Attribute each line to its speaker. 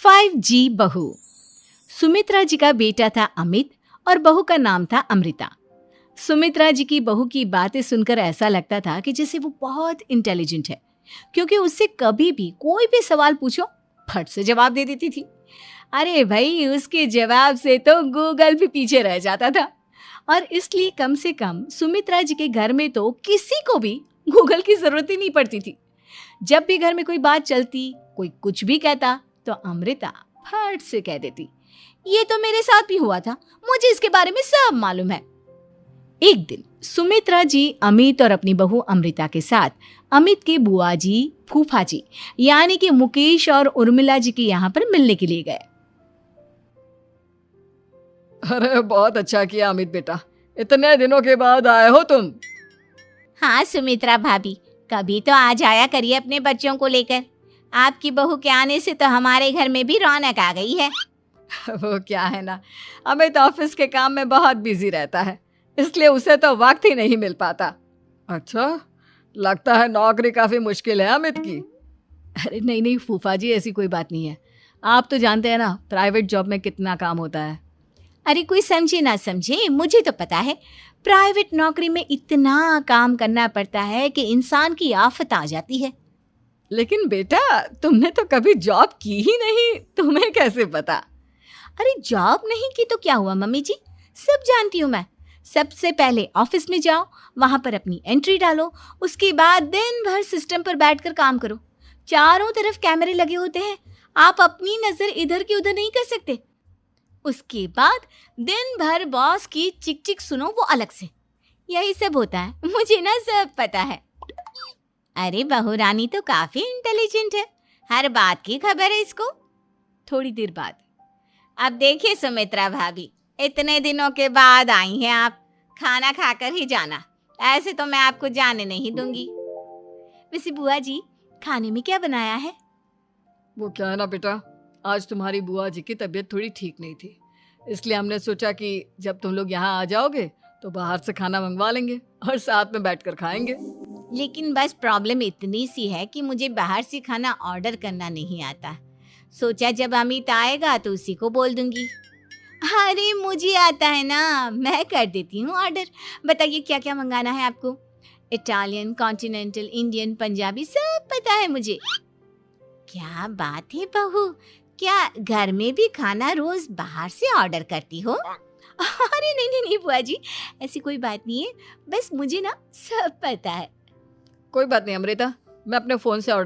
Speaker 1: 5G बहू। सुमित्रा जी का बेटा था अमित और बहू का नाम था अमृता। सुमित्रा जी की बहू की बातें सुनकर ऐसा लगता था कि जैसे वो बहुत इंटेलिजेंट है, क्योंकि उससे कभी भी कोई भी सवाल पूछो फट से जवाब दे देती थी। अरे भाई, उसके जवाब से तो गूगल भी पीछे रह जाता था। और इसलिए कम से कम सुमित्रा जी के घर में तो किसी को भी गूगल की जरूरत ही नहीं पड़ती थी। जब भी घर में कोई बात चलती, कोई कुछ भी कहता, तो अमृता फट से कह देती, ये तो मेरे साथ भी हुआ था, मुझे इसके बारे में सब मालूम है। एक दिन सुमित्रा जी अमित और अपनी बहू अमृता के साथ अमित के बुआ जी, फूफा जी यानी कि मुकेश और उर्मिला जी के यहाँ पर मिलने के लिए गए।
Speaker 2: अरे बहुत अच्छा किया अमित बेटा, इतने दिनों के बाद आए हो तुम।
Speaker 3: हाँ सुमित्रा भाभी, कभी तो आ जाया करिए अपने बच्चों को लेकर। आपकी बहू के आने से तो हमारे घर में भी रौनक आ गई है।
Speaker 2: वो क्या है ना, अमित ऑफिस के काम में बहुत बिजी रहता है, इसलिए उसे तो वक्त ही नहीं मिल पाता। अच्छा, लगता है नौकरी काफी मुश्किल है अमित की।
Speaker 1: अरे नहीं नहीं फूफा जी, ऐसी कोई बात नहीं है। आप तो जानते हैं ना प्राइवेट जॉब में कितना काम होता है।
Speaker 3: अरे कोई समझे ना समझे, मुझे तो पता है प्राइवेट नौकरी में इतना काम करना पड़ता है कि इंसान की आफत आ जाती है।
Speaker 2: लेकिन बेटा, तुमने तो कभी जॉब की ही नहीं, तुम्हें कैसे पता?
Speaker 3: अरे जॉब नहीं की तो क्या हुआ मम्मी जी, सब जानती हूँ मैं। सबसे पहले ऑफिस में जाओ, वहां पर अपनी एंट्री डालो, उसके बाद दिन भर सिस्टम पर बैठकर काम करो। चारों तरफ कैमरे लगे होते हैं, आप अपनी नजर इधर की उधर नहीं कर सकते। उसके बाद दिन भर बॉस की चिक चिक सुनो, वो अलग से। यही सब होता है, मुझे ना सब पता है। अरे बहू रानी तो काफी इंटेलिजेंट है, हर बात की खबर है इसको।
Speaker 1: थोड़ी देर बाद,
Speaker 3: अब देखिए सुमित्रा भाभी, इतने दिनों के बाद आई हैं आप, खाना खाकर ही जाना, ऐसे तो मैं आपको जाने नहीं दूंगी।
Speaker 1: वैसे बुआ जी, खाने में क्या बनाया है?
Speaker 2: वो क्या है ना बेटा, आज तुम्हारी बुआ जी की तबीयत थोड़ी ठीक नहीं थी, इसलिए हमने सोचा कि जब तुम लोग यहाँ आ जाओगे तो बाहर से खाना मंगवा लेंगे और साथ में बैठकर खाएंगे।
Speaker 3: लेकिन बस प्रॉब्लम इतनी सी है कि मुझे बाहर से खाना ऑर्डर करना नहीं आता। सोचा जब अमित आएगा तो उसी को बोल दूंगी। अरे मुझे आता है ना, मैं कर देती हूँ ऑर्डर। बताइए क्या क्या मंगाना है आपको? इटालियन, कॉन्टिनेंटल, इंडियन, पंजाबी, सब पता है मुझे। क्या बात है बहू, क्या घर में भी खाना रोज बाहर से ऑर्डर करती हो?
Speaker 1: अरे नहीं नहीं नहीं बुआ जी, ऐसी कोई बात नहीं है, बस मुझे ना सब पता है।
Speaker 2: कोई बात नहीं अमृता, मैं अपने फोन से ऑर्डर